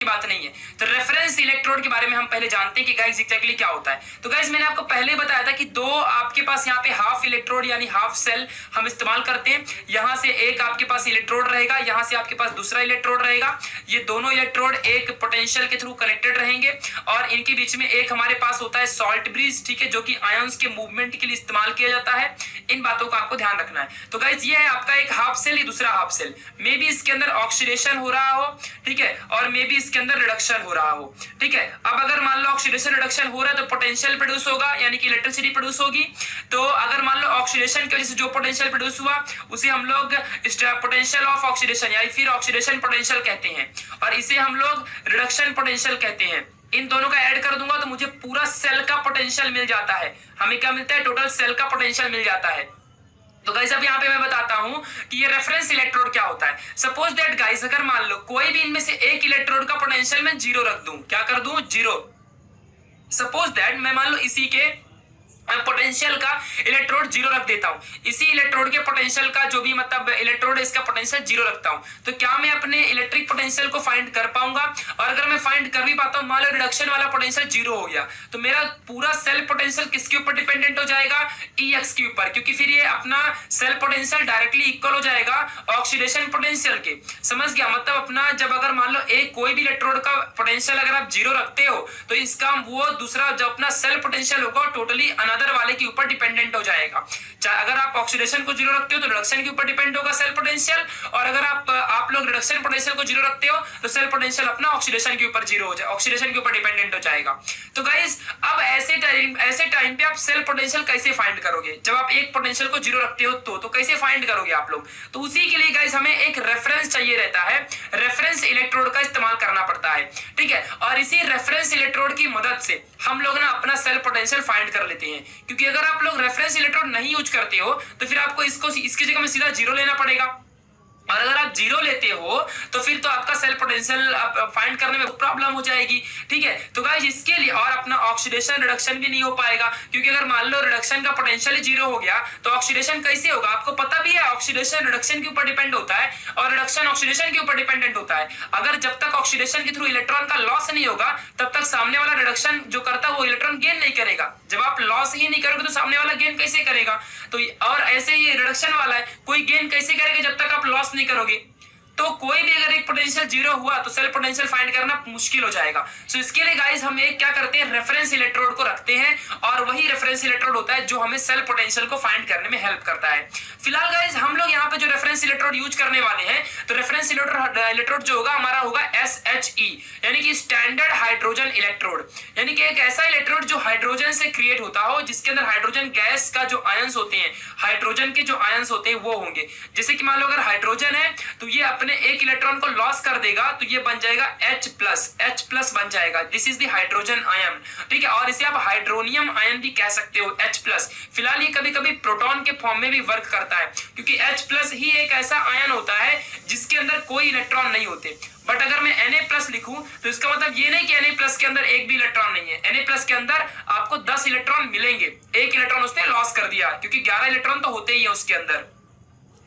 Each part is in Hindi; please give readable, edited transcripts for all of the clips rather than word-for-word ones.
बात नहीं है। तो रेफरेंस इलेक्ट्रोड के बारे में हम पहले जानते हैं कि गाइस एग्जैक्टली क्या होता है। तो गाइस मैंने आपको पहले बताया था कि दो आपके पास यहाँ पे हाफ इलेक्ट्रोड यानी हाफ सेल हम इस्तेमाल करते हैं। यहां से एक आपके पास इलेक्ट्रोड रहेगा, यहां से आपके पास दूसरा इलेक्ट्रोड रहेगा। ये दोनों इलेक्ट्रोड एक पोटेंशियल के थ्रू कनेक्टेड रहेंगे और इनके बीच में एक हमारे पास होता है सॉल्ट ब्रिज, ठीक है, जो कि आयंस के मूवमेंट के लिए इस्तेमाल किया जाता है। इन बातों का आपको ध्यान रखना है। तो गाइस ये है आपका एक हाफ सेल, ये दूसरा हाफ सेल। मे बी इसके अंदर ऑक्सीडेशन हो रहा हो, ठीक है, और मे बी इसके अंदर रिडक्शन हो रहा हो, ठीक है। अब अगर मान लो ऑक्सीडेशन रिडक्शन हो रहा है तो पोटेंशियल प्रोड्यूस होगा यानी कि इलेक्ट्रिसिटी प्रोड्यूस होगी। तो अगर मान लो ऑक्सीडेशन की वजह से जो पोटेंशियल प्रोड्यूस हुआ उसे हम लोग पोटेंशियल ऑफ ऑक्सीडेशन या फिर ऑक्सीडेशन पोटेंशियल कहते हैं, और इसे हम लोग रिडक्शन पोटेंशियल कहते हैं। इन दोनों का ऐड कर दूंगा तो मुझे पूरा सेल का पोटेंशियल मिल जाता है। हमें क्या मिलता है? टोटल सेल का पोटेंशियल मिल जाता है। तो गाइस अब यहाँ पे मैं बताता हूं कि ये रेफरेंस इलेक्ट्रोड क्या होता है। सपोज दैट गाइस अगर मान लो कोई भी इनमें से एक इलेक्ट्रोड का पोटेंशियल मैं जीरो रख दूं, क्या कर दूं? जीरो। सपोज दैट मैं मान लो इसी के पोटेंशियल का इलेक्ट्रोड जीरो रख देता हूं, इसी इलेक्ट्रोड के पोटेंशियल का जो भी मतलब इलेक्ट्रोड है इसका पोटेंशियल जीरो रखता हूं, तो क्या मैं अपने इलेक्ट्रिक पोटेंशियल को फाइंड कर पाऊंगा? और अगर मैं फाइंड कर भी पाता हूं, मान लो रिडक्शन वाला पोटेंशियल जीरो हो गया, तो मेरा पूरा सेल पोटेंशियल किसके ऊपर डिपेंडेंट हो जाएगा? EX के ऊपर, क्योंकि फिर ये अपना सेल पोटेंशियल डायरेक्टली इक्वल हो जाएगा ऑक्सीडेशन पोटेंशियल के। समझ गया? मतलब अपना जब अगर मान लो एक कोई भी इलेक्ट्रोड का पोटेंशियल अगर आप जीरो रखते हो तो इसका वो दूसरा जो अपना सेल पोटेंशियल होगा टोटली अदर वाले के ऊपर डिपेंडेंट हो जाएगा। अगर आप ऑक्सीडेशन को जीरो रखते हो तो रिडक्शन के ऊपर डिपेंड होगा सेल पोटेंशियल, और अगर आप लोग रिडक्शन पोटेंशियल को जीरो रखते हो तो सेल पोटेंशियल अपना ऑक्सीडेशन के ऊपर जीरो हो जाए, ऑक्सीडेशन के ऊपर डिपेंडेंट हो जाएगा। तो गाइस अब ऐसे टाइम पे आप सेल पोटेंशियल कैसे फाइंड करोगे? जब आप एक पोटेंशियल को जीरो रखते हो तो कैसे फाइंड करोगे आप लोग? तो उसी के लिए गाइस हमें एक रेफरेंस चाहिए रहता है, रेफरेंस इलेक्ट्रोड का इस्तेमाल करना पड़ता है, ठीक है। और इसी रेफरेंस इलेक्ट्रोड की मदद से हम लोग ना अपना सेल पोटेंशियल फाइंड कर लेते हैं, क्योंकि अगर आप लोग रेफरेंस इलेक्ट्रोड नहीं यूज करते हो तो फिर आपको इसकी जगह में सीधा जीरो लेना पड़ेगा, और अगर आप जीरो लेते हो तो फिर तो आपका सेल पोटेंशियल फाइंड करने में प्रॉब्लम हो जाएगी, ठीक है। तो गाइस इसके लिए और अपना ऑक्सीडेशन रिडक्शन भी नहीं हो पाएगा, क्योंकि अगर मान लो रिडक्शन का पोटेंशियल जीरो हो गया तो ऑक्सीडेशन कैसे होगा? आपको पता भी है ऑक्सीडेशन रिडक्शन के ऊपर डिपेंड होता है और रिडक्शन ऑक्सीडेशन के ऊपर डिपेंडेंट होता है। अगर जब तक ऑक्सीडेशन के थ्रू इलेक्ट्रॉन का लॉस नहीं होगा तब तक सामने वाला रिडक्शन जो करता है वो इलेक्ट्रॉन गेन नहीं करेगा। जब आप लॉस ही नहीं करोगे तो सामने वाला गेन कैसे करेगा? तो और ऐसे ही रिडक्शन वाला है, कोई गेन कैसे करेगा जब तक आप लॉस नहीं करोगे? तो कोई भी अगर एक पोटेंशियल जीरो हुआ तो सेल पोटेंशियल फाइंड करना मुश्किल हो जाएगा। सो इसके लिए गाइस हम एक क्या करते हैं, रेफरेंस इलेक्ट्रोड को रखते हैं, और वही रेफरेंस इलेक्ट्रोड होता है जो हमें सेल पोटेंशियल को फाइंड करने में हेल्प करता है। फिलहाल गाइस हम लोग यहाँ पे जो रेफरेंस इलेक्ट्रोड यूज करने वाले हैं, तो रेफरेंस इलेक्ट्रोड जो होगा हमारा होगा SHE, यानी कि स्टैंडर्ड हाइड्रोजन इलेक्ट्रोड, यानी कि एक ऐसा इलेक्ट्रोड जो हाइड्रोजन से क्रिएट होता हो, जिसके अंदर हाइड्रोजन गैस का जो आयंस होते हैं, हाइड्रोजन के जो आयंस होते हैं वो होंगे। जैसे कि मान लो अगर हाइड्रोजन है तो ये अपने एक इलेक्ट्रॉन को लॉस कर देगा तो ये बन जाएगा H+ बन जाएगा। This is the hydrogen ion, ठीक है। और इसे आप हाइड्रोनियम आयन भी कह सकते हो, H+। फिलहाल ये कभी कभी प्रोटॉन के फॉर्म में भी वर्क करता है, क्योंकि H+ ही एक ऐसा आयन होता है जिसके अंदर कोई इलेक्ट्रॉन नहीं होते। बट अगर मैं Na+ लिखूं तो इसका मतलब ये नहीं कि Na+ के अंदर एक भी इलेक्ट्रॉन नहीं है। Na+ के अंदर आपको 10 इलेक्ट्रॉन मिलेंगे, एक इलेक्ट्रॉन उसने लॉस कर दिया, क्योंकि 11 इलेक्ट्रॉन तो होते ही है उसके अंदर,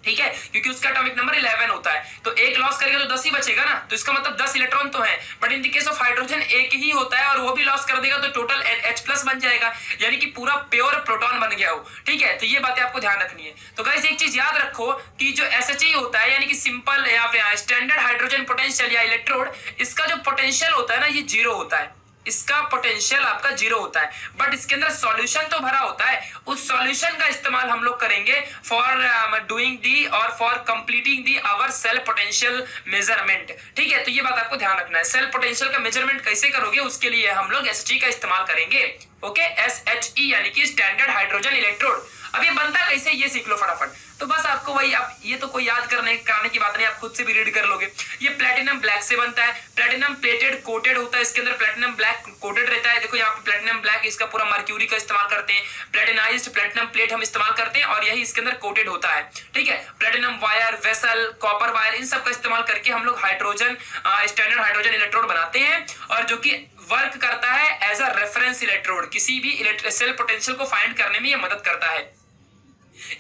ठीक है, क्योंकि उसका एटॉमिक नंबर 11 होता है। तो एक लॉस करेगा तो 10 ही बचेगा ना, तो इसका मतलब 10 इलेक्ट्रॉन तो है। But in the case of hydrogen एक ही होता है और वो भी लॉस कर देगा तो टोटल H+ बन जाएगा, यानी कि पूरा प्योर प्रोटॉन बन गया हो, ठीक है। तो ये बातें आपको ध्यान रखनी है। तो गाइस एक चीज याद रखो कि जो SHE होता है यानी कि सिंपल या स्टैंडर्ड हाइड्रोजन पोटेंशियल या इलेक्ट्रोड, इसका जो पोटेंशियल होता है ना ये जीरो होता है, इसका पोटेंशियल आपका जीरो होता है, बट इसके अंदर सॉल्यूशन तो भरा होता है। उस सॉल्यूशन का इस्तेमाल हम लोग करेंगे फॉर डूइंग दी और for completing the our cell potential measurement, ठीक है। तो ये बात आपको ध्यान रखना है, सेल पोटेंशियल का मेजरमेंट कैसे करोगे उसके लिए हम लोग SHE का इस्तेमाल करेंगे, ओके। SHE यानी कि स्टैंडर्ड हाइड्रोजन इलेक्ट्रोड। अब ये बनता कैसे ये सीख लो फटाफट। तो बस आपको वही, आप ये तो कोई याद कराने की बात नहीं, आप खुद से भी रीड कर लोगे। ये प्लैटिनम ब्लैक से बनता है, प्लैटिनम प्लेटेड कोटेड होता है, इसके अंदर प्लैटिनम ब्लैक कोटेड रहता है। देखो यहाँ पे प्लैटिनम ब्लैक, इसका पूरा मर्क्यूरी का इस्तेमाल करते हैं, प्लैटिनाइज्ड प्लैटिनम प्लेट हम इस्तेमाल करते हैं और यही इसके अंदर कोटेड होता है, ठीक है। Platinum wire, vessel, copper wire, इन सब का इस्तेमाल करके हम लोग हाइड्रोजन स्टैंडर्ड हाइड्रोजन इलेक्ट्रोड बनाते हैं, और जो कि वर्क करता है एज अ रेफरेंस इलेक्ट्रोड, किसी भी सेल पोटेंशियल को फाइंड करने में ये मदद करता है।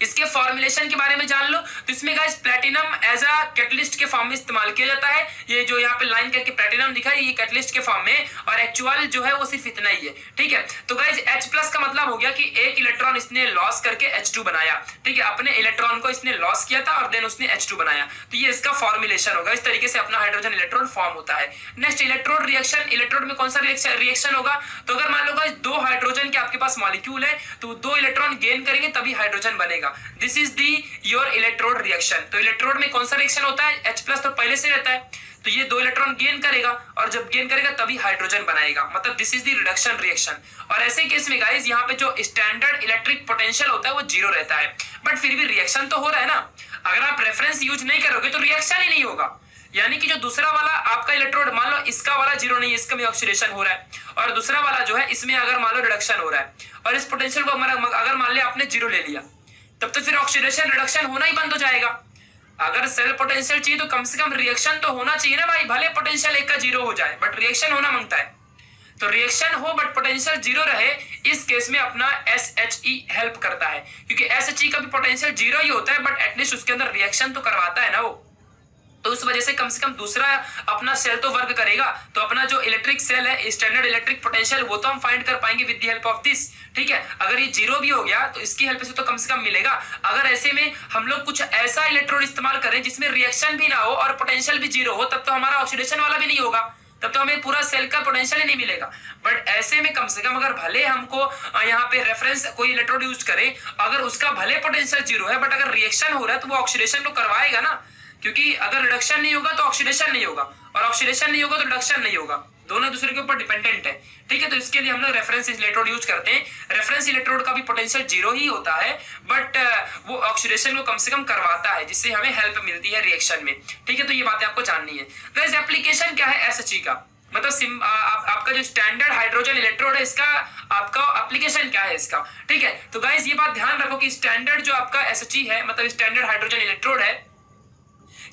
इसके फॉर्मुलेशन के बारे में जान लो। तो इसमें guys platinum as a catalyst के फॉर्म में इस्तेमाल किया जाता है। ये जो यहाँ पे लाइन करके प्लेटिनम दिखा है ये कैटलिस्ट के फॉर्म में, और एक्चुअल जो है वो सिर्फ इतना ही है। ठीक है, तो गाइस H+ का मतलब हो गया कि एक इलेक्ट्रॉन इसने लॉस करके H2 बनाया। ठीक है, अपने इलेक्ट्रॉन को इसने लॉस किया था और देन उसने H2 बनाया, तो ये इसका फॉर्मुलेशन होगा। इस तरीके से अपना हाइड्रोजन इलेक्ट्रॉन फॉर्म होता है। Next electrode reaction. इलेक्ट्रोड में कौन सा रिएक्शन होगा? तो अगर मान लो गाइस दो हाइड्रोजन के आपके पास मॉलिक्यूल है तो दो इलेक्ट्रॉन गेन करेंगे तभी हाइड्रोजन बनेगा। This is the your electrode reaction. तो इलेक्ट्रोड में कौन सा रिएक्शन होता है? H+ तो पहले से रहता है, तो ये दो इलेक्ट्रॉन गेन करेगा और जब गेन करेगा तभी हाइड्रोजन बनाएगा, मतलब this is the reduction reaction. और ऐसे केस में गाइस यहाँ पे जो स्टैंडर्ड इलेक्ट्रिक पोटेंशियल होता है वो 0 रहता है, बट फिर भी रिएक्शन तो हो रहा है ना। अगर आप रेफरेंस यूज नहीं करोगे तो रिएक्शन ही नहीं होगा। यानी कि जो दूसरा वाला आपका इलेक्ट्रोड, मान लो इसका वाला 0 नहीं है, इसका में ऑक्सीडेशन हो रहा है, और दूसरा वाला जो है इसमें अगर मान लो रिडक्शन हो रहा है, और इस पोटेंशियल को अगर मान लिया आपने 0 ले लिया, तब तो फिर ऑक्सीडेशन रिडक्शन होना ही बंद हो जाएगा। अगर सेल पोटेंशियल चाहिए तो कम से कम रिएक्शन तो होना चाहिए ना भाई, भले पोटेंशियल 1 का 0 हो जाए बट रिएक्शन होना मांगता है। तो रिएक्शन हो बट पोटेंशियल 0 रहे, इस केस में अपना SHE हेल्प करता है, क्योंकि SHE का भी पोटेंशियल 0 ही होता है बट एटलीस्ट उसके अंदर रिएक्शन तो करवाता है ना वो। तो उस वजह से कम दूसरा अपना सेल तो वर्क करेगा। तो अपना जो इलेक्ट्रिक सेल है स्टैंडर्ड इलेक्ट्रिक पोटेंशियल वो तो हम फाइंड कर पाएंगे with the help of this. ठीक है, अगर ये 0 भी हो गया तो इसकी हेल्प से तो कम से कम मिलेगा। अगर ऐसे में हम लोग कुछ ऐसा इलेक्ट्रोड इस्तेमाल करें जिसमें रिएक्शन भी ना हो और पोटेंशियल भी 0 हो, तब तो हमारा ऑक्सीडेशन वाला भी नहीं होगा, तब तो हमें पूरा सेल का पोटेंशियल ही नहीं मिलेगा। बट ऐसे में कम से कम अगर भले हमको यहाँ पे रेफरेंस कोई इलेक्ट्रोड यूज करें, अगर उसका भले पोटेंशियल 0 है बट अगर रिएक्शन हो रहा है तो वो ऑक्सीडेशन तो करवाएगा ना, क्योंकि अगर रिडक्शन नहीं होगा तो ऑक्सीडेशन नहीं होगा, और ऑक्सीडेशन नहीं होगा तो रिडक्शन नहीं होगा, दोनों दूसरे के ऊपर डिपेंडेंट है। ठीक है, तो इसके लिए हम लोग रेफरेंस इलेक्ट्रोड यूज करते हैं। रेफरेंस इलेक्ट्रोड का भी पोटेंशियल 0 ही होता है, बट वो ऑक्सीडेशन को कम से कम करवाता है, जिससे हमें हेल्प मिलती है रिएक्शन में। ठीक है, तो ये बातें आपको जाननी है। गाइस एप्लीकेशन क्या है SHE का, मतलब आपका जो स्टैंडर्ड हाइड्रोजन इलेक्ट्रोड है इसका आपका एप्लीकेशन क्या है इसका। ठीक है, तो गाइस ये बात ध्यान रखो कि स्टैंडर्ड जो आपका SHE है, मतलब स्टैंडर्ड हाइड्रोजन इलेक्ट्रोड है,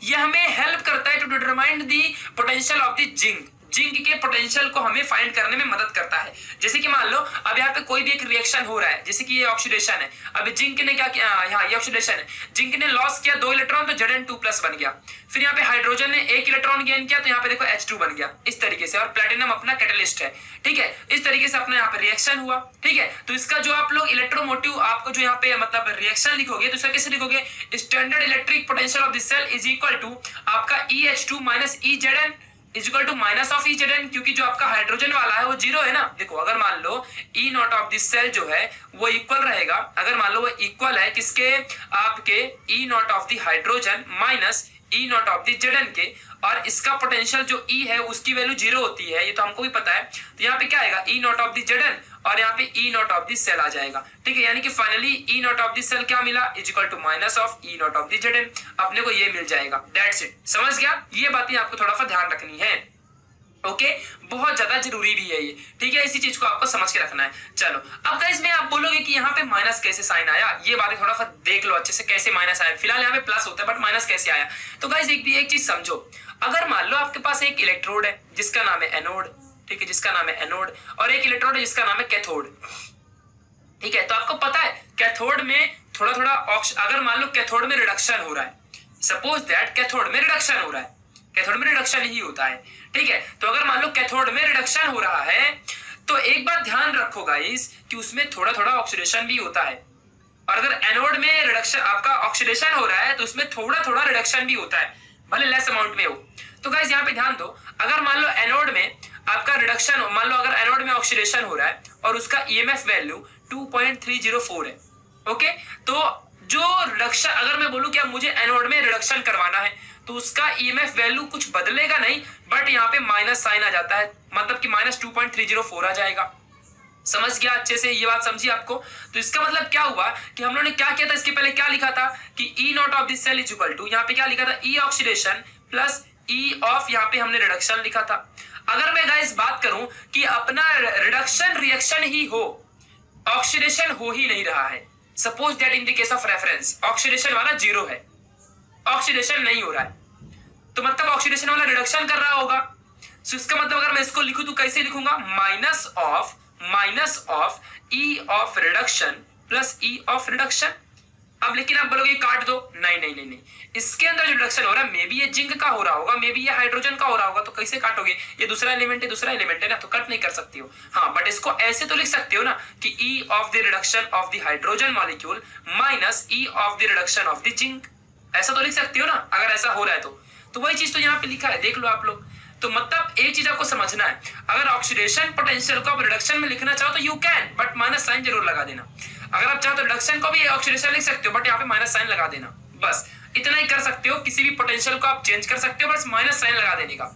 ये हमें हेल्प करता है to determine the potential of the zinc. Zinc के पोटेंशियल को हमें फाइंड करने में मदद करता है। जैसे कि मान लो अब यहाँ पे कोई भी एक रिएक्शन हो रहा है, जैसे कि ये ऑक्सीडेशन है, अब जिंक ने क्या किया, यहाँ ये ऑक्सीडेशन है, जिंक ने लॉस किया 2 इलेक्ट्रॉन तो Zn2+ बन गया। फिर यहाँ पे हाइड्रोजन ने 1 इलेक्ट्रॉन गेन किया तो यहाँ पे देखो H2 बन गया, इस तरीके से। और प्लेटिनम अपना कैटलिस्ट है। ठीक है, इस तरीके से अपना यहाँ पे रिएक्शन हुआ। ठीक है, तो इसका जो आप लोग इलेक्ट्रोमोटिव आपको जो यहाँ पे मतलब रिएक्शन लिखोगे तो इसका कैसे लिखोगे? Standard electric potential of this cell is equal to आपका EH2 minus EZn is equal to minus of EZn, क्योंकि जो आपका हाइड्रोजन वाला है वो 0 है ना। देखो अगर मान लो E0 ऑफ दिस सेल जो है वो इक्वल रहेगा, अगर मान लो वो इक्वल है किसके? आपके E0 of the hydrogen minus E0 of the Zn के, और इसका पोटेंशियल जो E है उसकी वैल्यू 0 होती है, ये तो हमको भी पता है। तो यहाँ पे क्या आएगा? E0 ऑफ द Zn और यहाँ पे E0 ऑफ द सेल आ जाएगा। ठीक है, यानी कि finally E0 of the cell क्या मिला? Is equal to minus of E0 of the Zn। अपने को ये मिल जाएगा। That's it. समझ गया? ये बातें आपको थोड़ा सा ध्यान रखनी है। ओके, बहुत ज्यादा जरूरी भी है ये। ठीक है, इसी चीज को आपको समझ के रखना है। चलो अब गाइस में आप बोलोगे कि यहाँ पे माइनस कैसे साइन आया, ये बातें थोड़ा सा देख लो अच्छे से, कैसे माइनस आया। फिलहाल यहाँ पे प्लस होता है बट माइनस कैसे आया? तो गाइस एक चीज समझो, अगर मान लो आपके पास एक इलेक्ट्रोड है जिसका नाम है एनोड, ठीक है, जिसका नाम है एनोड, और एक इलेक्ट्रोड है जिसका नाम है कैथोड। ठीक है, तो आपको पता है कैथोड में थोड़ा अगर मान लो कैथोड में रिडक्शन हो रहा है, सपोज दैट कैथोड में रिडक्शन हो रहा है, कैथोड में रिडक्शन ही होता है। ठीक है, तो अगर मान लो कैथोड में रिडक्शन हो रहा है तो एक बात ध्यान रखो गाइस कि उसमें थोड़ा ऑक्सीडेशन भी होता है, और अगर एनोड में रिडक्शन आपका ऑक्सीडेशन हो रहा है तो उसमें थोड़ा रिडक्शन भी होता है, भले लेस अमाउंट में हो। तो गाइस यहाँ पे ध्यान दो, अगर मान लो एनोड में आपका रिडक्शन हो, मान लो अगर एनोड में ऑक्सीडेशन हो रहा है और उसका EMF वैल्यू 2.304 है। ओके, तो जो रिडक्शन, अगर मैं बोलूं कि मुझे एनोड में रिडक्शन करवाना है तो उसका EMF वैल्यू कुछ बदलेगा नहीं, बट यहाँ पे माइनस साइन आ जाता है, मतलब कि माइनस 2.304 आ जाएगा। समझ गया अच्छे से? ये बात समझी आपको? तो इसका मतलब क्या हुआ कि हम लोगों ने क्या किया था, इसके पहले क्या लिखा था कि E0 of this cell is equal to, यहाँ पे क्या लिखा था? E oxidation plus E of, यहाँ पे हमने रिडक्शन लिखा था। अगर मैं गाइस बात करूं कि अपना रिडक्शन रिएक्शन ही हो, ऑक्सीडेशन हो ही नहीं रहा है, suppose that in the case of reference oxidation वाला 0 है, ऑक्सीडेशन नहीं हो रहा है, तो मतलब ऑक्सीडेशन वाला रिडक्शन कर रहा होगा। सो इसका मतलब अगर मैं इसको लिखूं तो कैसे लिखूंगा? Minus of E of reduction plus E of reduction. अब लेकिन आप बोलोगे काट दो, नहीं नहीं नहीं नहीं, इसके अंदर जो रिडक्शन हो रहा है मे बी ये जिंक का हो रहा होगा, मे बी ये हाइड्रोजन का हो रहा होगा, तो कैसे काटोगे? ये दूसरा एलिमेंट है ना, तो कट नहीं कर सकती हो। हाँ, बट इसको ऐसे तो लिख सकते हो ना कि ई of the reduction of the hydrogen molecule minus E of the reduction of the zinc, ऐसा तो लिख सकते हो ना, अगर ऐसा हो रहा है तो वही चीज तो यहाँ पे लिखा है, देख लो आप लोग। तो मतलब एक चीज आपको समझना है, अगर ऑक्सीडेशन पोटेंशियल को आप रिडक्शन में लिखना चाहो तो you can, but minus sign जरूर लगा देना। अगर आप चाहो तो रिडक्शन को भी ऑक्सीडेशन लिख सकते हो, बट यहाँ पे माइनस साइन लगा देना, बस इतना ही कर सकते हो। किसी भी पोटेंशियल को आप चेंज कर सकते हो, बस माइनस साइन लगा देने का,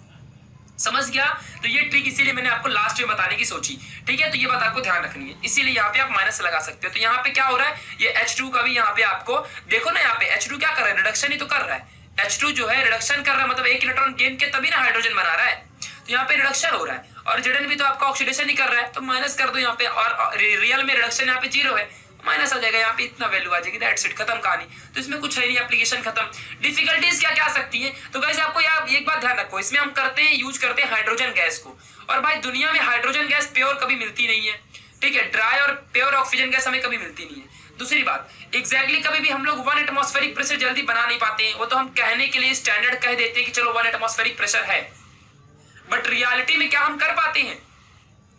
समझ गया? तो ये ट्रिक इसीलिए मैंने आपको लास्ट में बताने की सोची, ठीक है? तो ये बात आपको ध्यान रखनी है, इसीलिए यहाँ पे आप माइनस लगा सकते हो। तो यहाँ पे क्या हो रहा है, ये H2 का भी यहाँ पे आपको देखो ना, यहाँ पे H2 क्या कर रहा है, रिडक्शन ही तो कर रहा है। H2 जो है रिडक्शन कर रहा है, मतलब एक इलेक्ट्रॉन गेन के तभी ना हाइड्रोजन बना रहा है, तो यहाँ पे रिडक्शन हो रहा है। और Zn भी तो आपका ऑक्सीडेशन ही कर रहा है, तो माइनस कर दो यहाँ पे, और रियल में रिडक्शन यहाँ पे 0 है, माइनस आ जाएगा, यहाँ पे इतना वैल्यू आ जाएगी, दैट्स इट, खत्म कहानी। तो इसमें कुछ है नहीं, एप्लीकेशन खत्म। डिफिकल्टीज क्या क्या आ सकती है, तो गाइस आपको यार एक बात ध्यान रखो, इसमें हम यूज करते हैं हाइड्रोजन गैस को, और भाई दुनिया में हाइड्रोजन गैस प्योर कभी मिलती नहीं है, ठीक है? ड्राई और प्योर ऑक्सीजन गैस हमें कभी मिलती नहीं है। दूसरी बात, एग्जैक्टली कभी भी हम लोग 1 एटमॉस्फेरिक प्रेशर जल्दी बना नहीं पाते हैं, वो तो हम कहने के लिए स्टैंडर्ड कह देते हैं कि चलो 1 एटमॉस्फेरिक प्रेशर है, बट रियलिटी में क्या हम कर पाते हैं?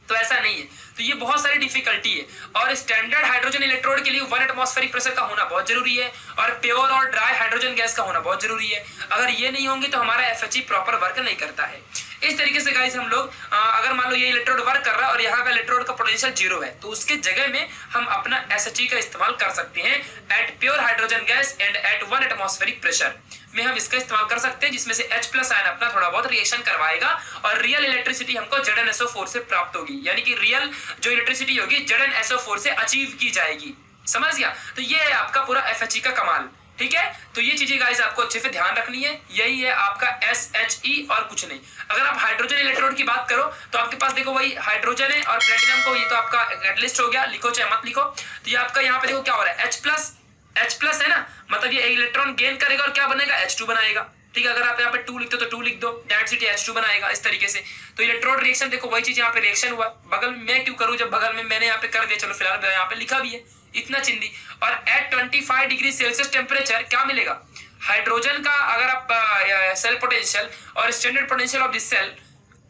तो ऐसा नहीं है। तो ये बहुत सारी डिफिकल्टी है, और स्टैंडर्ड हाइड्रोजन इलेक्ट्रोड के लिए 1 एटमॉस्फेरिक प्रेशर का होना बहुत जरूरी है, और प्योर और ड्राई हाइड्रोजन गैस का होना बहुत जरूरी है। अगर ये नहीं होंगे तो हमारा FHE प्रॉपर वर्क नहीं करता है। इस तरीके से गाइस हम लोग अगर मान लो ये इलेक्ट्रोड वर्क कर रहा है और यहाँ का इलेक्ट्रोड का पोटेंशियल 0 है, तो उसके जगह में हम अपना SHE का इस्तेमाल कर सकते हैं at pure hydrogen gas and at 1 atmospheric pressure में हम इसका इस्तेमाल कर सकते हैं, जिसमें से H+ आयन अपना थोड़ा बहुत रिएक्शन करवाएगा और रियल इलेक्ट्रिसिटी हमको ZnSO4 से प्राप्त होगी, यानी कि रियल जो इलेक्ट्रिसिटी होगी ZnSO4 से अचीव की जाएगी। समझ गया? तो ये है आपका पूरा FHE का कमाल, ठीक है? तो ये चीजें गाइस आपको अच्छे से ध्यान रखनी है, यही है आपका SHE और कुछ नहीं। अगर आप हाइड्रोजन इलेक्ट्रोड की बात करो तो आपके पास देखो वही हाइड्रोजन है और प्लेटिनम को, ये तो आपका कैटलिस्ट हो गया, लिखो चाहे मत लिखो। तो ये आपका यहाँ पे देखो क्या हो रहा है, H+ है ना, मतलब ये इलेक्ट्रॉन गेन करेगा और क्या बनेगा, H2 बनाएगा, ठीक है? अगर आप यहाँ पे 2 लिखते हो तो 2 लिख दो, दैट्स इट, H2 बनाएगा इस तरीके से। तो इलेक्ट्रोड रिएक्शन देखो वही चीज यहाँ पे रिएक्शन हुआ, बगल में मैं क्यों करूँ जब बगल में मैंने यहाँ पे कर दिया, चलो फिलहाल यहाँ पे लिखा भी है, इतना चिंदी। और एट 25 डिग्री सेल्सियस टेम्परेचर क्या मिलेगा, हाइड्रोजन का अगर आप सेल पोटेंशियल और standard potential of this cell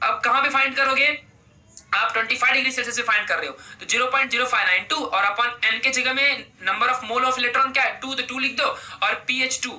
अब कहाँ पे फाइंड करोगे, आप 25 डिग्री सेल्सियस से फाइंड कर रहे हो तो 0.0592 और अपन n के जगह में number of mole of electron क्या है 2, तो 2 लिख दो, और pH2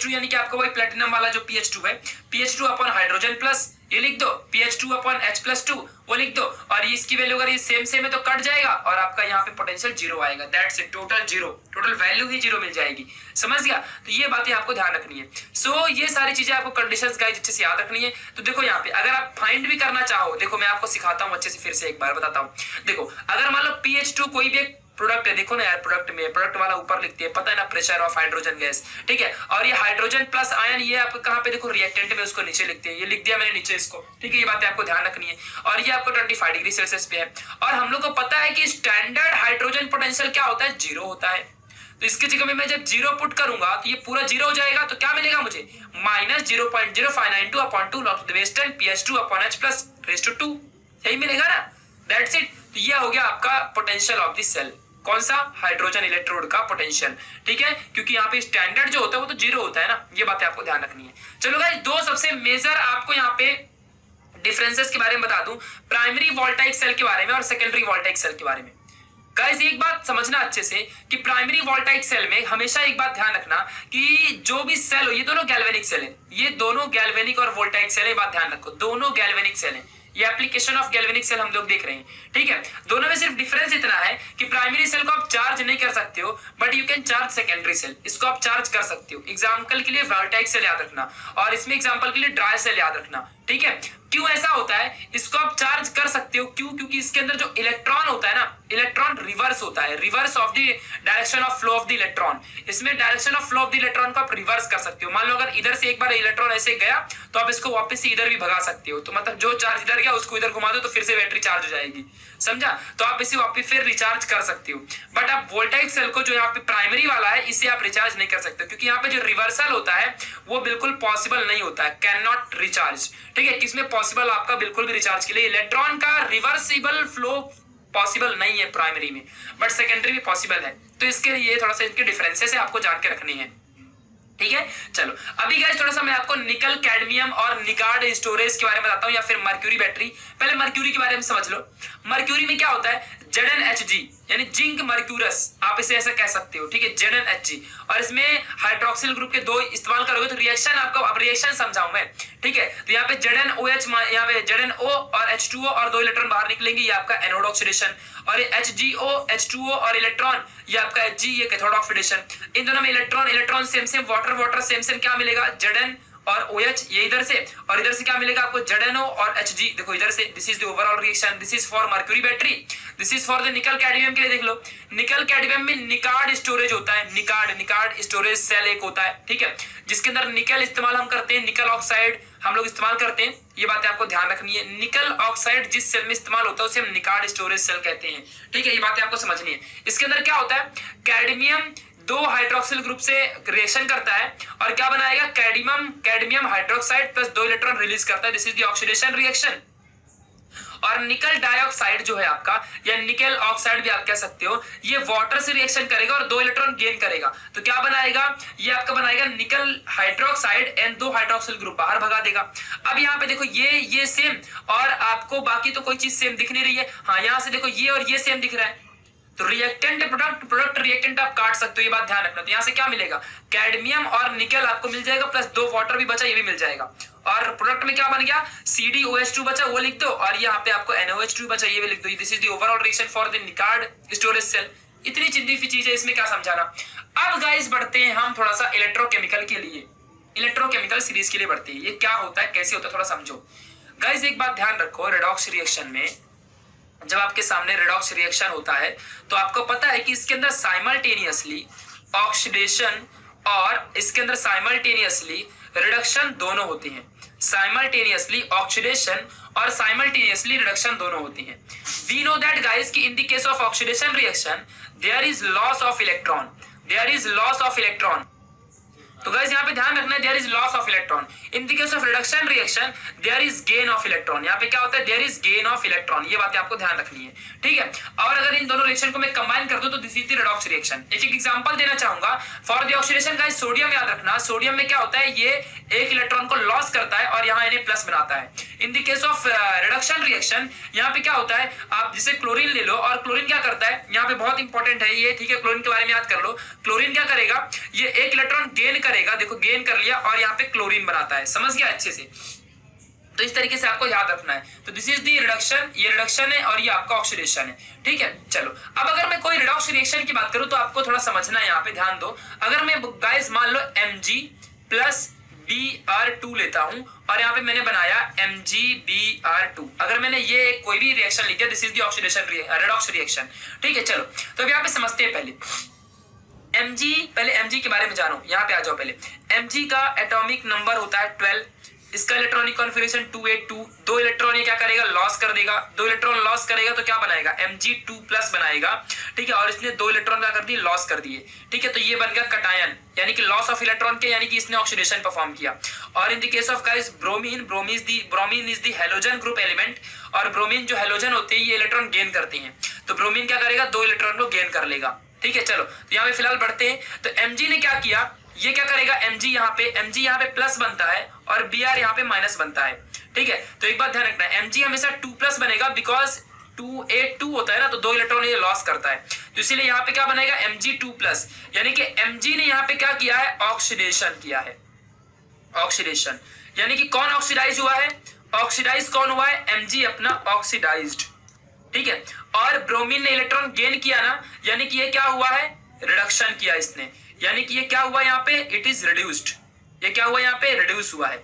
यानी कि आपका वही प्लेटिनम वाला जो pH2 है, pH2 अपन हाइड्रोजन प्लस ये लिख दो, pH2 अपन H+2 वो लिख दो, और ये इसकी वैल्यू अगर ये सेम है तो कट जाएगा और आपका यहाँ पे पोटेंशियल 0 आएगा, that's it, total 0, total value ही 0 मिल जाएगी। समझ गया? तो ये बातें आपको ध्यान रखनी है। सो ये सारी चीजें आपको कंडीशंस गाइस अच्छे से याद रखनी है। तो देखो यहाँ पे अगर आप फाइंड भी करना चाहो, देखो मैं आपको सिखाता हूँ अच्छे से, फिर से एक बार बताता हूँ। देखो अगर मान लो pH2 कोई भी प्रोडक्ट है, देखो ना यार, प्रोडक्ट वाला ऊपर लिखते हैं, पता है ना, प्रेशर ऑफ हाइड्रोजन गैस, ठीक है? और ये हाइड्रोजन प्लस आयन ये आपको कहाँ पे देखो रिएक्टेंट में उसको नीचे लिखते हैं, ये लिख दिया मैंने नीचे इसको, ठीक है? ये बातें आपको ध्यान रखनी है। और ये आपको 25 डिग्री सेल्सियस पे है, और हम लोग को पता है कि स्टैंडर्ड हाइड्रोजन पोटेंशियल क्या होता है, 0 होता है। तो इसकी जगह में मैं जब 0 पुट करूंगा तो ये पूरा 0 हो जाएगा, तो क्या मिलेगा मुझे, minus 0.0592 upon 2 log to the base 10 pH2 upon H+2, यही मिलेगा ना, दैट्स इट। तो ये हो गया आपका पोटेंशियल ऑफ दिस सेल, कौन सा, हाइड्रोजन इलेक्ट्रोड का पोटेंशियल, ठीक है? क्योंकि यहाँ पे स्टैंडर्ड जो होता है वो तो 0 होता है ना, ये बातें आपको ध्यान रखनी है। चलो गाइस, दो सबसे मेजर आपको यहाँ पे डिफरेंसेस के बारे में बता दूं, प्राइमरी वोल्टाइक सेल के बारे में और सेकेंडरी वोल्टाइक सेल के बारे में। गाइस एक बात समझना अच्छे से कि प्राइमरी वोल्टाइक सेल में हमेशा एक बात ध्यान रखना कि जो भी सेल हो, ये दोनों गैल्वेनिक सेल है, ये दोनों गैल्वेनिक और वोल्टाइक सेल है, बात ध्यान रखो, दोनों गैल्वेनिक सेल है। ये एप्लीकेशन ऑफ गैल्वेनिक सेल हम लोग देख रहे हैं, ठीक है? दोनों में सिर्फ डिफरेंस इतना है कि प्राइमरी सेल को आप चार्ज नहीं कर सकते हो, but you can charge secondary cell, इसको आप चार्ज कर सकते हो। एग्जाम्पल के लिए वोल्टाइक सेल याद रखना, और इसमें एग्जाम्पल के लिए ड्राई सेल याद रखना, ठीक है? क्यों ऐसा होता है, इसको आप चार्ज कर सकते हो, क्यों? क्योंकि इसके अंदर जो इलेक्ट्रॉन होता है ना, इलेक्ट्रॉन रिवर्स होता है, reverse of the direction of flow of the electron. इसमें direction of flow of the electron को आप रिवर्स कर सकते हो। मान लो अगर इधर से एक बार इलेक्ट्रॉन ऐसे गया तो आप इसको वापस से इधर भी भगा सकते हो, तो मतलब जो चार्ज इधर गया उसको इधर घुमा दो तो फिर से बैटरी चार्ज हो जाएगी, समझा? तो आप इसे वापस फिर रिचार्ज कर सकते हो। बट आप वोल्टाइक सेल को जो यहाँ पे प्राइमरी वाला है, इसे आप रिचार्ज नहीं कर सकते, क्योंकि यहाँ पे जो रिवर्सल होता है वो बिल्कुल पॉसिबल नहीं होता है, कैन नॉट रिचार्ज, ठीक है? किसमें पॉसिबल आपका बिल्कुल भी रिचार्ज के लिए इलेक्ट्रॉन का रिवर्सिबल फ्लो पॉसिबल नहीं है प्राइमरी में, बट सेकेंडरी में पॉसिबल है। तो इसके लिए थोड़ा सा इनके डिफरेंसेस है आपको जान के रखनी है, ठीक है। चलो अभी गाइस थोड़ा सा मैं आपको निकल कैडमियम और निकार्ड स्टोरेज के बारे में बताता हूँ, या फिर मर्क्यूरी बैटरी। पहले मर्क्यूरी के बारे में समझ लो। मर्क्यूरी में क्या होता है, ZnHg यानी जिंक मर्क्यूरस, आप इसे ऐसा कह सकते हो, ठीक है, ZnHg। और इसमें हाइड्रोक्सिल ग्रुप के 2 इस्तेमाल करोगे तो रिएक्शन आपको, अब रिएक्शन समझाऊं मैं, ठीक है। तो यहाँ पे ZnOH, यहाँ पे ZnO और H2O और 2 इलेक्ट्रॉन बाहर निकलेंगे, ये आपका एनोड ऑक्सीडेशन। और ये HgO H2O और इलेक्ट्रॉन, ये आपका Hg, ये कैथोड ऑक्सीडेशन। इन दोनों में electron electron same same, water water same same, क्या मिलेगा, Zn और OH, ये इधर से, और इधर से क्या मिलेगा आपको, ZnO और Hg। देखो इधर से, this is the overall reaction, this is for mercury battery, this is for the निकल कैडमियम के लिए। देख लो निकल कैडमियम में निकार्ड स्टोरेज होता है, निकार्ड स्टोरेज सेल एक होता है, ठीक है, जिसके अंदर निकल इस्तेमाल हम करते हैं, निकल ऑक्साइड हम लोग इस्तेमाल करते हैं। ये बातें आपको ध्यान रखनी है। निकल ऑक्साइड जिस सेल में इस्तेमाल होता है उसे हम निकार्ड स्टोरेज सेल कहते हैं, ठीक है। ये बातें आपको समझनी है। इसके अंदर क्या होता है, कैडमियम 2 हाइड्रोक्सिल ग्रुप से रिएक्शन करता है और क्या बनाएगा, cadmium hydroxide plus 2 electron release करता है, this is the oxidation reaction. और निकल डाइऑक्साइड जो है आपका, या निकल ऑक्साइड भी आप कह सकते हो, ये वाटर से रिएक्शन करेगा और 2 इलेक्ट्रॉन गेन करेगा, तो क्या बनाएगा, ये आपका बनाएगा निकल हाइड्रोक्साइड एंड 2 हाइड्रोक्सिल ग्रुप बाहर भगा देगा। अब यहाँ पे देखो ये सेम, और आपको बाकी तो कोई चीज सेम दिख नहीं रही है, हाँ यहाँ से देखो ये और ये सेम दिख रहा है, तो रिएक्टेंट प्रोडक्ट रिएक्टेंट आप काट सकते हो, ये बात ध्यान रखना। तो यहाँ से क्या मिलेगा, कैडमियम और निकल आपको मिल जाएगा, प्लस 2 वाटर भी बचा, ये भी मिल जाएगा। और प्रोडक्ट में क्या बन गया, CdOH2 बचा, वो लिख दो, और यहाँ पे आपको NOH2 बचा, ये भी लिख दो। This is the overall reaction for the NiCad storage cell. इतनी चिंदी सी चीज है, इसमें क्या समझाना। अब गाइस बढ़ते हैं हम थोड़ा सा इलेक्ट्रोकेमिकल के लिए, इलेक्ट्रोकेमिकल सीरीज के लिए बढ़ते हैं। ये क्या होता है, कैसे होता है, थोड़ा समझो गाइस। एक बात ध्यान रखो, रेडॉक्स रिएक्शन में जब आपके सामने रेडॉक्स रिएक्शन होता है तो आपको पता है कि इसके अंदर साइमल्टेनियसली ऑक्सीडेशन और इसके अंदर साइमल्टेनियसली रिडक्शन दोनों होते हैं। साइमल्टेनियसली ऑक्सीडेशन और साइमल्टेनियसली रिडक्शन दोनों होती हैं। वी नो दैट गाइस कि in the case of oxidation reaction there is loss of electron, there is loss of electron. तो गाइस यहाँ पे ध्यान रखना है, there is loss of electron. In the case of reduction reaction there is gain of electron. यहाँ पे क्या होता है, there is gain of electron. ये बातें आपको ध्यान रखनी है, ठीक है। और अगर इन दोनों रिएक्शन को मैं कंबाइन कर दूं तो this is the redox reaction. एक एग्जांपल देना चाहूंगा for the oxidation guys. Sodium याद रखना, सोडियम में क्या होता है, ये एक इलेक्ट्रॉन को लॉस करता है और यहाँ Na+ बनाता है। इन the case of reduction reaction यहाँ पे क्या होता है, आप जैसे क्लोरीन ले लो, और क्लोरीन क्या करता है, यहाँ पे बहुत इंपॉर्टेंट है ये, ठीक है, क्लोरीन के बारे में याद कर लो। क्लोरीन क्या करेगा, ये एक इलेक्ट्रॉन गेन करेगा, देखो गेन कर लिया, और यहाँ पे क्लोरीन बनाता है, समझ गया अच्छे से। तो इस तरीके से आपको याद रखना है। तो दिस इज दी रिडक्शन, ये रिडक्शन है और ये आपका ऑक्सीडेशन है, ठीक है। चलो अब अगर मैं कोई रिडॉक्स रिएक्शन की बात करूं तो आपको थोड़ा समझना है, यहाँ पे ध्यान दो। अगर मैं गाइस मान लो Mg+Br2 लेता हूं और यहाँ पे मैंने बनाया MgBr2, अगर मैंने ये कोई भी रिएक्शन लिख दिया, this is the oxidation redox reaction, ठीक है। चलो तो अब यहाँ पे समझते हैं पहले पहले Mg के बारे में जानो। यहाँ पे आ जाओ, पहले Mg का एटॉमिक नंबर होता है 12, इसका इलेक्ट्रॉनिक कॉन्फिगरेशन 282। 2 इलेक्ट्रॉन ये क्या करेगा, लॉस कर देगा। 2 इलेक्ट्रॉन लॉस करेगा तो क्या बनाएगा, Mg2+ बनाएगा, ठीक है। और इसने 2 इलेक्ट्रॉन क्या कर दिए, लॉस कर दिए, ठीक है। तो ये बन गया कटायन, यानी कि लॉस ऑफ इलेक्ट्रॉन के, यानी कि इसने ऑक्सीडेशन परफॉर्म किया। और इन the case of guys bromine, bromine is the halogen group element, और ब्रोमीन जो हैलोजन होते हैं ये इलेक्ट्रॉन गेन करते हैं, तो ब्रोमीन क्या करेगा, 2 इलेक्ट्रॉन को गेन कर लेगा, ठीक है। चलो तो यहाँ पे फिलहाल बढ़ते हैं। तो Mg ने क्या किया, ये क्या करेगा, Mg यहाँ पे प्लस बनता है और Br यहाँ पे माइनस बनता है, ठीक है। तो एक बात ध्यान रखना है, Mg हमेशा 2+ बनेगा, बिकॉज 2A2 होता है ना, तो 2 इलेक्ट्रॉन ये लॉस करता है, तो इसीलिए यहाँ पे क्या बनेगा, Mg2+, यानी कि Mg ने यहाँ पे क्या किया है, ऑक्सीडेशन किया है। ऑक्सीडेशन यानी कि कौन ऑक्सीडाइज हुआ है, ऑक्सीडाइज कौन हुआ है, Mg अपना ऑक्सीडाइज्ड, ठीक है। और ब्रोमीन ने इलेक्ट्रॉन गेन किया ना, यानी कि ये क्या हुआ है, रिडक्शन किया इसने, यानी कि ये क्या हुआ यहाँ पे, इट इज रिड्यूस्ड। ये क्या हुआ यहाँ पे, रिड्यूस हुआ है,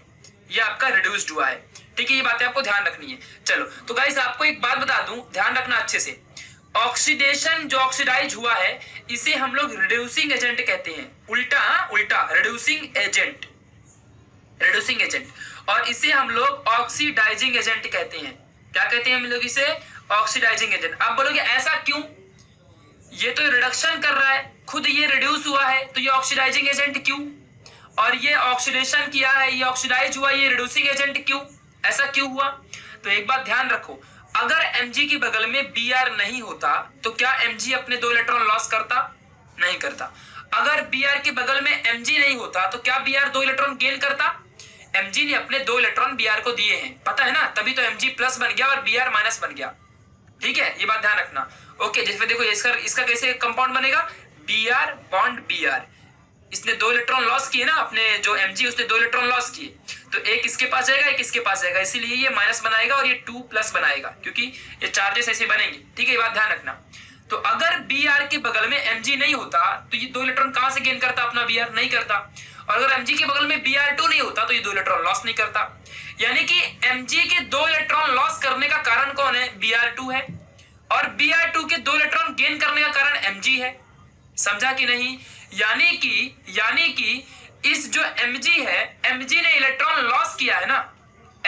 ये आपका रिड्यूस्ड हुआ है, ठीक है। ये बातें आपको ध्यान रखनी है। चलो तो गाइस आपको एक बात बता दूं, ध्यान रखना अच्छे से। ऑक्सीडेशन जो ऑक्सीडाइज हुआ है इसे हम लोग रिड्यूसिंग एजेंट कहते हैं। उल्टा रिड्यूसिंग एजेंट, और इसे हम लोग ऑक्सीडाइजिंग एजेंट कहते हैं। क्या कहते हैं हम लोग इसे, ऑक्सीडाइजिंग एजेंट। आप बोलोगे ऐसा क्यों, ये तो रिडक्शन कर रहा है, खुद ये रिड्यूस हुआ है, तो ये ऑक्सीडाइजिंग एजेंट क्यों, और ये ऑक्सीडेशन किया है, ये ऑक्सीडाइज हुआ, ये रिड्यूसिंग एजेंट क्यों, ऐसा क्यों हुआ। तो एक बात ध्यान रखो, अगर Mg के बगल में Br नहीं होता तो क्या Mg अपने 2 इलेक्ट्रॉन लॉस करता? नहीं करता। अगर Br के बगल में Mg नहीं होता तो क्या Br 2 इलेक्ट्रॉन गेन करता? Mg ने अपने 2 इलेक्ट्रॉन Br को दिए हैं, पता है ना, तभी तो Mg प्लस बन गया और Br माइनस बन गया। ठीक है, ये बात ध्यान रखना। ओके, जैसे देखो इसका कैसे कंपाउंड बनेगा, Br बॉन्ड Br, इसने 2 इलेक्ट्रॉन लॉस किए ना, अपने जो Mg उसने 2 इलेक्ट्रॉन लॉस किए, तो एक इसके पास जाएगा एक इसके पास जाएगा, इसीलिए ये माइनस बनाएगा और ये 2 प्लस बनाएगा, क्योंकि ये चार्जेस ऐसे बनेंगे। ठीक है, ये बात ध्यान रखना। तो अगर Br के बगल में Mg नहीं होता तो ये 2 इलेक्ट्रॉन कहां से गेन करता? अपना Br नहीं करता। और अगर Mg के बगल में Br2 नहीं होता तो ये 2 इलेक्ट्रॉन लॉस नहीं करता। यानी कि Mg के 2 इलेक्ट्रॉन लॉस करने का कारण कौन है? Br2 है, और Br2 के 2 इलेक्ट्रॉन गेन करने का कारण Mg है। समझा कि नहीं? यानी कि इस जो Mg है, Mg ने इलेक्ट्रॉन लॉस किया है ना,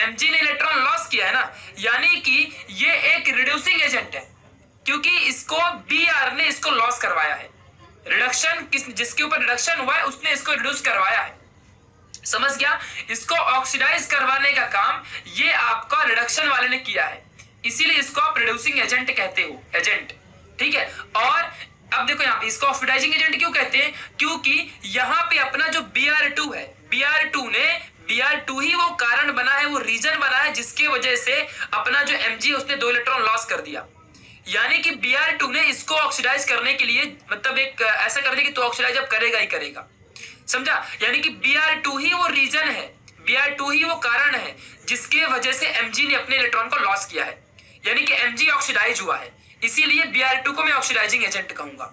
Mg ने इलेक्ट्रॉन लॉस किया है ना, यानी कि ये एक रिड्यूसिंग एजेंट है, क्योंकि इसको Br ने इसको लॉस करवाया है। रिडक्शन जिसके ऊपर रिडक्शन हुआ है उसने इसको रिड्यूस करवाया है। समझ गया? इसको ऑक्सीडाइज करवाने का काम ये आपका रिडक्शन वाले ने किया है, इसीलिए इसको आप रिड्यूसिंग एजेंट कहते हो, एजेंट। ठीक है, और अब देखो यहाँ पे इसको ऑक्सीडाइजिंग एजेंट क्यों कहते हैं? क्योंकि यहाँ पे अपना जो Br2 है, Br2 ही वो कारण बना है, वो रीजन बना है जिसकी वजह से अपना जो Mg उसने 2 इलेक्ट्रॉन लॉस कर दिया। यानी कि Br2 ने इसको ऑक्सीडाइज करने के लिए मतलब एक ऐसा कर दिया कि तो ऑक्सीडाइज अब करेगा ही करेगा। समझा? यानी कि Br2 ही वो रीजन है, Br2 ही वो कारण है जिसके वजह से Mg ने अपने इलेक्ट्रॉन को लॉस किया है। यानी कि Mg ऑक्सीडाइज हुआ है, इसीलिए Br2 को मैं ऑक्सीडाइजिंग एजेंट कहूंगा।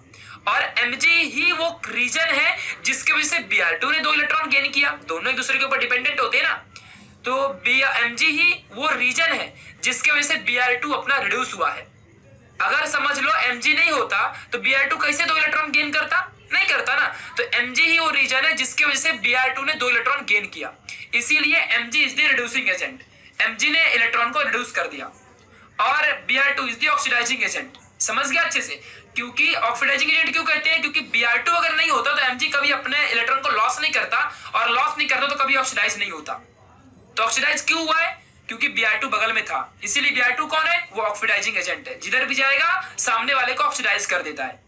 और Mg ही वो रीजन है जिसकी वजह से Br2 ने 2 इलेक्ट्रॉन गेन किया। दोनों एक दूसरे के ऊपर डिपेंडेंट होते हैं ना, तो Mg ही वो रीजन है जिसकी वजह से Br2 अपना रिड्यूस हुआ है। अगर समझ लो Mg नहीं होता तो Br2 कैसे 2 इलेक्ट्रॉन गेन करता? नहीं करता ना। तो Mg ही वो रीजन है जिसकी वजह से Br2 ने 2 इलेक्ट्रॉन गेन किया, इसीलिए Mg is the reducing agent. Mg ने इलेक्ट्रॉन को रिड्यूस कर दिया और Br2 is the oxidising agent. समझ गया अच्छे से? क्योंकि ऑक्सीडाइजिंग एजेंट क्यों कहते हैं? क्योंकि Br2 अगर नहीं होता तो Mg कभी अपने इलेक्ट्रॉन को लॉस नहीं करता, और लॉस नहीं करता तो कभी ऑक्सीडाइज नहीं होता। तो ऑक्सीडाइज क्यों हुआ है? क्योंकि Br2 बगल में था, इसीलिए Br2 कौन है? वो ऑक्सीडाइजिंग एजेंट है। जिधर भी जाएगा सामने वाले को ऑक्सीडाइज कर देता है,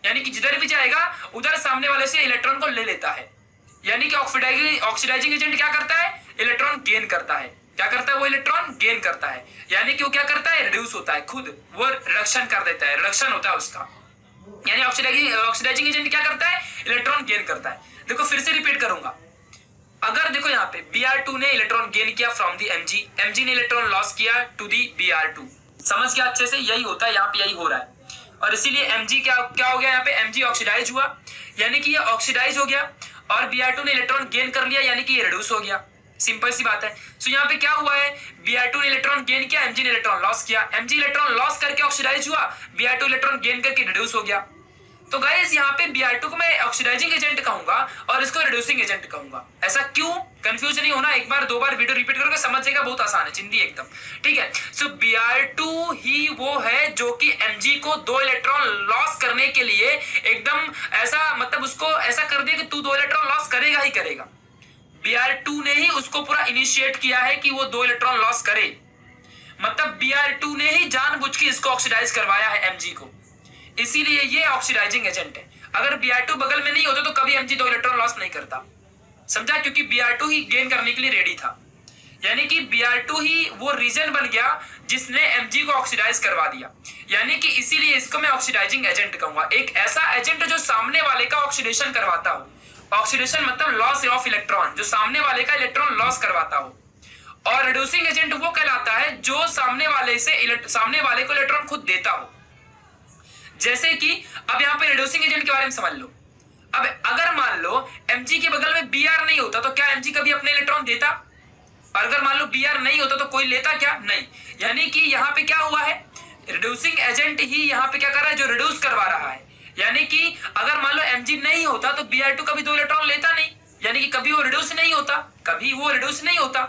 यानी कि जिधर भी जाएगा उधर सामने वाले से इलेक्ट्रॉन को ले लेता है। यानी कि ऑक्सीडाइजिंग एजेंट क्या करता है? इलेक्ट्रॉन गेन करता है। क्या करता है? वो इलेक्ट्रॉन गेन करता है, यानी कि वो क्या करता है? रिड्यूस होता है, खुद वो रिडक्शन कर देता है, रिडक्शन होता है उसका। यानी ऑक्सीडाइजिंग एजेंट क्या करता है? इलेक्ट्रॉन गेन करता है। देखो फिर से रिपीट करूंगा, अगर देखो यहाँ पे Br2 ने इलेक्ट्रॉन गेन किया फ्रॉम दी Mg ने इलेक्ट्रॉन लॉस किया टू दी Br2। समझ गया अच्छे से? यही होता है, यहाँ पे यही हो रहा है। और इसीलिए Mg क्या हो गया? यहाँ पे Mg ऑक्सीडाइज हुआ, यानी कि ये ऑक्सीडाइज हो गया, और Br2 ने इलेक्ट्रॉन गेन कर लिया, यानी कि ये रिड्यूस हो गया। सिंपल सी बात है। सो यहाँ पे क्या हुआ है? Br2 ने इलेक्ट्रॉन गेन किया, Mg ने इलेक्ट्रॉन लॉस किया। Mg इलेक्ट्रॉन लॉस करके ऑक्सीडाइज हुआ, Br2 इलेक्ट्रॉन गेन करके रिड्यूस हो गया। तो गाइस यहाँ पे Br2 को मैं ऑक्सीडाइजिंग एजेंट कहूंगा और इसको रिड्यूसिंग एजेंट कहूंगा। ऐसा क्यों? कंफ्यूज नहीं होना, एक बार 2 बार वीडियो रिपीट करोगे समझ जाएगा, बहुत आसान है, चिंदी एकदम। ठीक है, सो Br2 ही वो है जो कि Mg को 2 इलेक्ट्रॉन लॉस करने के लिए एकदम ऐसा मतलब उसको ऐसा कर दिया कि तू 2 इलेक्ट्रॉन लॉस करेगा ही करेगा। Br2 ने ही उसको पूरा इनिशिएट किया है कि वो 2 इलेक्ट्रॉन लॉस करे, मतलब Br2 ने ही जानबूझ के इसको ऑक्सीडाइज करवाया है Mg को, इसीलिए ये ऑक्सीडाइजिंग एजेंट है। अगर Br2 बगल में नहीं होता तो कभी Mg 2 इलेक्ट्रॉन लॉस नहीं करता। समझा? क्योंकि Br2 ही गेन करने के लिए रेडी था, यानी कि Br2 ही वो रीजन बन गया जिसने Mg को ऑक्सीडाइज करवा दिया, यानी कि इसीलिए इसको मैं ऑक्सीडाइजिंग एजेंट कहूंगा। एक ऐसा एजेंट जो सामने वाले का ऑक्सीडेशन करवाता हो, ऑक्सीडेशन मतलब लॉस ऑफ इलेक्ट्रॉन, जो सामने वाले का इलेक्ट्रॉन लॉस करवाता हो। और रिड्यूसिंग एजेंट वो कहलाता है जो सामने वाले को इलेक्ट्रॉन खुद देता हो। जैसे कि अब यहाँ पे रिड्यूसिंग एजेंट के बारे में समझ लो। अब अगर मान लो Mg के बगल में Br नहीं होता तो क्या Mg कभी अपने इलेक्ट्रॉन देता? और अगर मान लो Br नहीं होता तो कोई लेता क्या? नहीं। यानी कि यहाँ पे क्या हुआ है? रिड्यूसिंग एजेंट ही यहाँ पे क्या कर रहा है? जो रिड्यूस करवा रहा है। यानी कि अगर मान लो Mg नहीं होता तो Br2 कभी 2 इलेक्ट्रॉन लेता नहीं, यानी कि कभी वो रिड्यूस नहीं होता,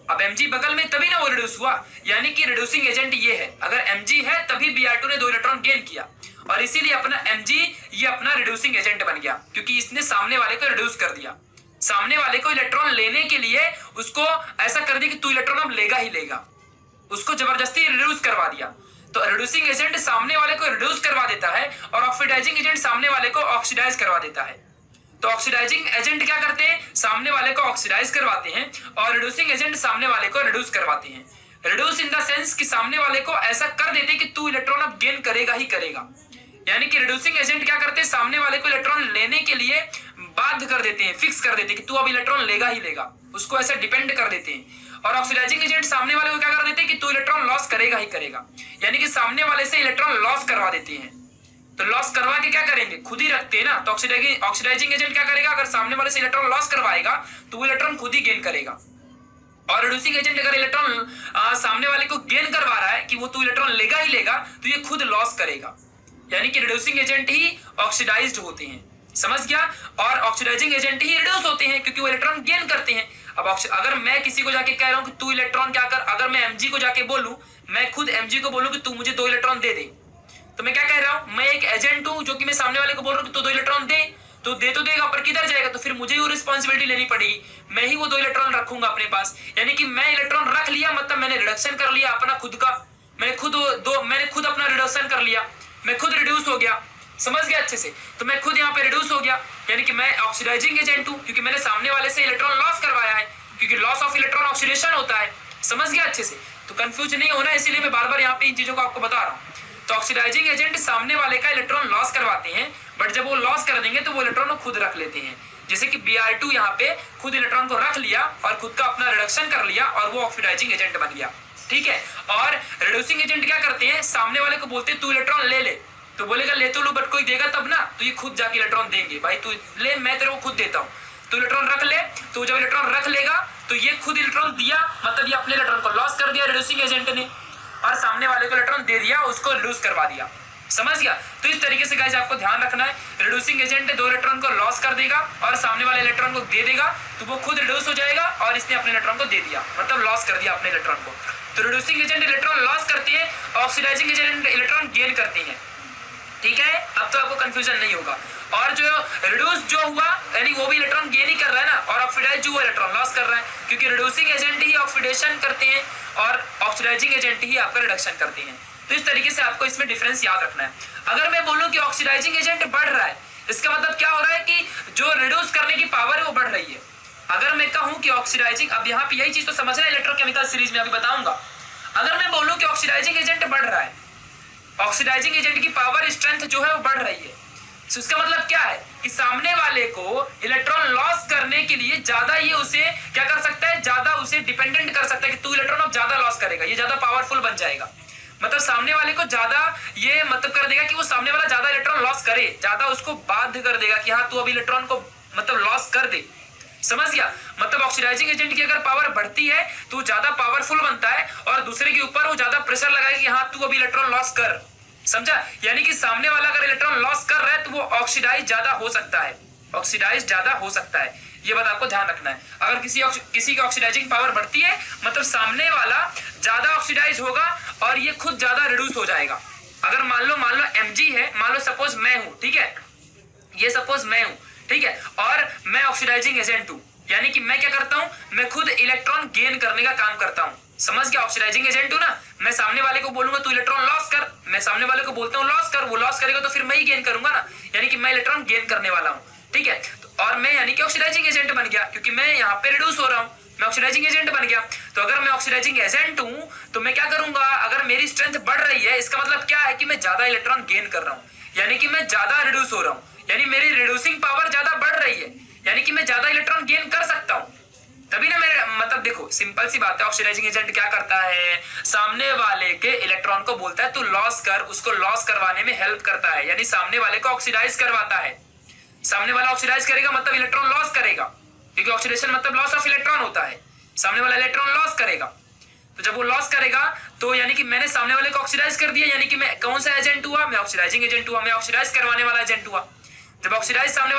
अब Mg बगल में तभी ना वो रिड्यूस हुआ, यानी कि रिड्यूसिंग एजेंट ये है। अगर Mg है तभी Br2 ने 2 इलेक्ट्रॉन गेन किया, और इसीलिए अपना Mg ये अपना रिड्यूसिंग एजेंट बन गया, क्योंकि इसने सामने वाले को रिड्यूस कर दिया। सामने वाले को इलेक्ट्रॉन लेने के लिए उसको ऐसा कर दिया कि तू इलेक्ट्रॉन अब लेगा ही लेगा। उसको जबरदस्ती रिड्यूस करवा दिया। तो रिड्यूसिंग एजेंट सामने वाले को रिड्यूस करवा देता है और ऑक्सीडाइजिंग एजेंट सामने वाले को ऑक्सीडाइज करवा देता है। तो ऑक्सीडाइजिंग एजेंट क्या करते हैं, सामने वाले को ऑक्सीडाइज करवाते हैं और रिड्यूसिंग एजेंट सामने वाले को रिड्यूस करवाते हैं। रिड्यूस इन द सेंस कि सामने वाले को ऐसा कर देते हैं कि तू इलेक्ट्रॉन अब गेन करेगा ही करेगा। यानी कि रिड्यूसिंग एजेंट क्या करते हैं, सामने वाले को इलेक्ट्रॉन लेने के लिए बाध्य कर देते हैं, फिक्स कर देते हैं कि तू अब इलेक्ट्रॉन लेगा ही लेगा, उसको ऐसा डिपेंड कर देते हैं। और ऑक्सीडाइजिंग एजेंट सामने वाले को क्या कर देते हैं कि तू इलेक्ट्रॉन लॉस करेगा ही करेगा, यानी कि सामने वाले से इलेक्ट्रॉन लॉस करवा देते हैं। तो लॉस करवा के क्या करेंगे, खुद ही रखते हैं ना। तो ऑक्सीडाइजिंग एजेंट क्या करेगा, अगर सामने वाले से इलेक्ट्रॉन लॉस करवाएगा तो वो इलेक्ट्रॉन खुद ही गेन करेगा। और रिड्यूसिंग एजेंट अगर इलेक्ट्रॉन सामने वाले को गेन करवा रहा है कि वो तू इलेक्ट्रॉन लेगा ही लेगा, तो ये खुद लॉस करेगा। यानी कि रिड्यूसिंग एजेंट ही ऑक्सीडाइज्ड होते हैं, समझ गया। और ऑक्सीडाइजिंग एजेंट ही रिड्यूस होते हैं क्योंकि वो इलेक्ट्रॉन गेन करते हैं। अब अगर मैं किसी को जाके कह रहा हूं कि तू इलेक्ट्रॉन क्या कर, अगर मैं एमजी को जाके बोलूं, मैं खुद एमजी को बोलूं कि तू मुझे 2 इलेक्ट्रॉन दे दे, तो मैं क्या कह रहा हूं, मैं एक एजेंट हूं जो कि मैं सामने वाले को बोल रहा हूं कि तू 2 इलेक्ट्रॉन दे, तो दे तो देगा पर किधर जाएगा, तो फिर मुझे ही वो रिस्पॉन्सिबिलिटी लेनी पड़ेगी, मैं ही वो 2 इलेक्ट्रॉन रखूंगा अपने पास। यानी कि मैं इलेक्ट्रॉन रख लिया, मतलब मैंने रिडक्शन कर लिया अपना खुद का, मैंने खुद अपना रिडक्शन कर लिया, मैं खुद रिड्यूस हो गया, समझ गया अच्छे से। तो मैं खुद यहाँ पे रिड्यूस हो गया, यानी कि मैं ऑक्सीडाइजिंग एजेंट हूं क्योंकि मैंने सामने वाले से इलेक्ट्रॉन लॉस करवाया है, क्योंकि लॉस ऑफ इलेक्ट्रॉन ऑक्सीडेशन होता है, समझ गया अच्छे से। तो कंफ्यूज नहीं होना, इसीलिए मैं बार बार यहाँ पे इन चीजों को आपको बता रहा हूँ। तो ऑक्सीडाइजिंग एजेंट सामने वाले का इलेक्ट्रॉन लॉस करवाते हैं, बट जब वो लॉस कर देंगे तो वो इलेक्ट्रॉन को खुद रख लेते हैं। जैसे कि Br2 यहाँ पे खुद इलेक्ट्रॉन को रख लिया और खुद का अपना रिडक्शन कर लिया और वो ऑक्सीडाइजिंग एजेंट बन गया, ठीक है। और रिड्यूसिंग एजेंट क्या करते हैं, सामने वाले को बोलते हैं तू इलेक्ट्रॉन ले ले, तो बोलेगा ले तो लो बट कोई देगा तब ना, तो ये खुद जाके इलेक्ट्रॉन देंगे, भाई तू ले, मैं तेरे को खुद देता हूँ, तू इलेक्ट्रॉन रख ले। तो जब इलेक्ट्रॉन रख लेगा तो ये खुद इलेक्ट्रॉन दिया, मतलब ये अपने इलेक्ट्रॉन को लॉस कर दिया रिड्यूसिंग एजेंट ने, और सामने वाले को इलेक्ट्रॉन दे दिया, उसको लूज करवा दिया, समझ गया। तो इस तरीके से गाइस आपको ध्यान रखना है, रिड्यूसिंग एजेंट 2 इलेक्ट्रॉन को लॉस कर देगा और सामने वाले इलेक्ट्रॉन को दे देगा, तो वो खुद रिड्यूस हो जाएगा और इसने अपने इलेक्ट्रॉन को दे दिया, मतलब लॉस कर दिया अपने इलेक्ट्रॉन को। तो रिड्यूसिंग एजेंट इलेक्ट्रॉन लॉस करते हैं, ऑक्सीडाइजिंग एजेंट इलेक्ट्रॉन गेन करते हैं, ठीक है। अब तो आपको कंफ्यूजन नहीं होगा। और जो रिड्यूस जो हुआ यानी वो भी इलेक्ट्रॉन गेन ही कर रहा है ना, और ऑक्सीडाइज जो इलेक्ट्रॉन लॉस कर रहा है, क्योंकि रिड्यूसिंग एजेंट ही ऑक्सीडेशन करते हैं और ऑक्सीडाइजिंग एजेंट ही आपका रिडक्शन करते हैं। तो इस तरीके से आपको इसमें डिफरेंस याद रखना है। अगर मैं बोलूं कि ऑक्सीडाइजिंग एजेंट बढ़ रहा है, इसका मतलब क्या हो रहा है कि जो रिड्यूस करने की पावर है वो बढ़ रही है। अगर मैं कहूं कि ऑक्सीडाइजिंग, अब यहाँ पे यही चीज तो समझना है इलेक्ट्रोकेमिकल सीरीज में, अभी बताऊंगा। अगर मैं बोलूं कि ऑक्सीडाइजिंग एजेंट बढ़ रहा है, ऑक्सीडाइजिंग एजेंट की पावर स्ट्रेंथ जो है वो बढ़ रही है, तो इसका मतलब क्या है कि सामने वाले को इलेक्ट्रॉन लॉस करने के लिए ज्यादा ये उसे क्या कर सकता है, ज्यादा उसे डिपेंडेंट कर सकता है कि तू इलेक्ट्रॉन अब ज्यादा लॉस करेगा, ये ज्यादा पावरफुल बन जाएगा। मतलब सामने वाले को ज्यादा ये मतलब कर देगा कि वो सामने वाला ज्यादा इलेक्ट्रॉन लॉस करे, ज्यादा उसको बाध्य कर देगा कि हाँ तू अब इलेक्ट्रॉन को मतलब लॉस कर दे, समझ गया। मतलब ऑक्सीडाइजिंग एजेंट की अगर पावर बढ़ती है तो ज्यादा पावरफुल बनता है और दूसरे के ऊपर वो ज्यादा प्रेशर लगाएगा कि हाँ तू अब इलेक्ट्रॉन लॉस कर, समझा। यानी कि सामने वाला अगर इलेक्ट्रॉन लॉस कर रहा है तो वो ऑक्सीडाइज ज्यादा हो सकता है, ऑक्सीडाइज ज्यादा हो सकता है, ये बात आपको ध्यान रखना है। अगर किसी की ऑक्सीडाइजिंग पावर बढ़ती है मतलब सामने वाला ज्यादा ऑक्सीडाइज होगा और ये खुद ज्यादा रिड्यूस हो जाएगा। अगर मान लो Mg है, मान लो सपोज मैं हूं, ठीक है, ये सपोज मैं हूं, ठीक है, और मैं ऑक्सीडाइजिंग एजेंट हूं, यानी कि मैं क्या करता हूं, मैं खुद इलेक्ट्रॉन गेन करने का काम करता हूं, समझ गया। ऑक्सीडाइजिंग एजेंट हूं ना, मैं सामने वाले को बोलूंगा तू इलेक्ट्रॉन लॉस कर, मैं सामने वाले को बोलता हूं लॉस कर, वो लॉस करेगा तो फिर मैं ही गेन करूंगा ना, यानी कि मैं इलेक्ट्रॉन गेन करने वाला हूं, ठीक है। और मैं यानी कि ऑक्सीडाइजिंग एजेंट बन गया क्योंकि मैं यहाँ पे रिड्यूस हो रहा हूँ, मैं ऑक्सीडाइजिंग एजेंट बन गया। तो अगर मैं ऑक्सीडाइजिंग एजेंट हूँ तो मैं क्या करूंगा, अगर मेरी स्ट्रेंथ बढ़ रही है इसका मतलब क्या है कि मैं ज्यादा इलेक्ट्रॉन गेन कर रहा हूँ, यानी कि मैं ज्यादा रिड्यूस हो रहा हूँ, यानी मेरी रिड्यूसिंग पावर ज्यादा बढ़ रही है, यानी कि मैं ज्यादा इलेक्ट्रॉन गेन कर सकता हूँ। तभी ना मेरे मतलब देखो सिंपल सी बात है, ऑक्सीडाइजिंग एजेंट क्या करता है, सामने वाले के इलेक्ट्रॉन को बोलता है तू लॉस कर, उसको लॉस करवाने में हेल्प करता है, यानी सामने वाले को ऑक्सीडाइज करवाता है। सामने वाला ऑक्सीडाइज करेगा मतलब इलेक्ट्रॉन लॉस करेगा, क्योंकि ऑक्सीडेशन मतलब लॉस ऑफ इलेक्ट्रॉन होता है, सामने वाला इलेक्ट्रॉन लॉस करेगा। तो जब वो लॉस करेगा तो यानी कि मैंने सामने वाले को ऑक्सीडाइज कर दिया, यानी कि मैं कौन सा एजेंट हुआ, मैं ऑक्सीडाइजिंग एजेंट हुआ, मैं ऑक्सीडाइज करवाने वाला एजेंट हुआ। जब ऑक्सीडाइज सामने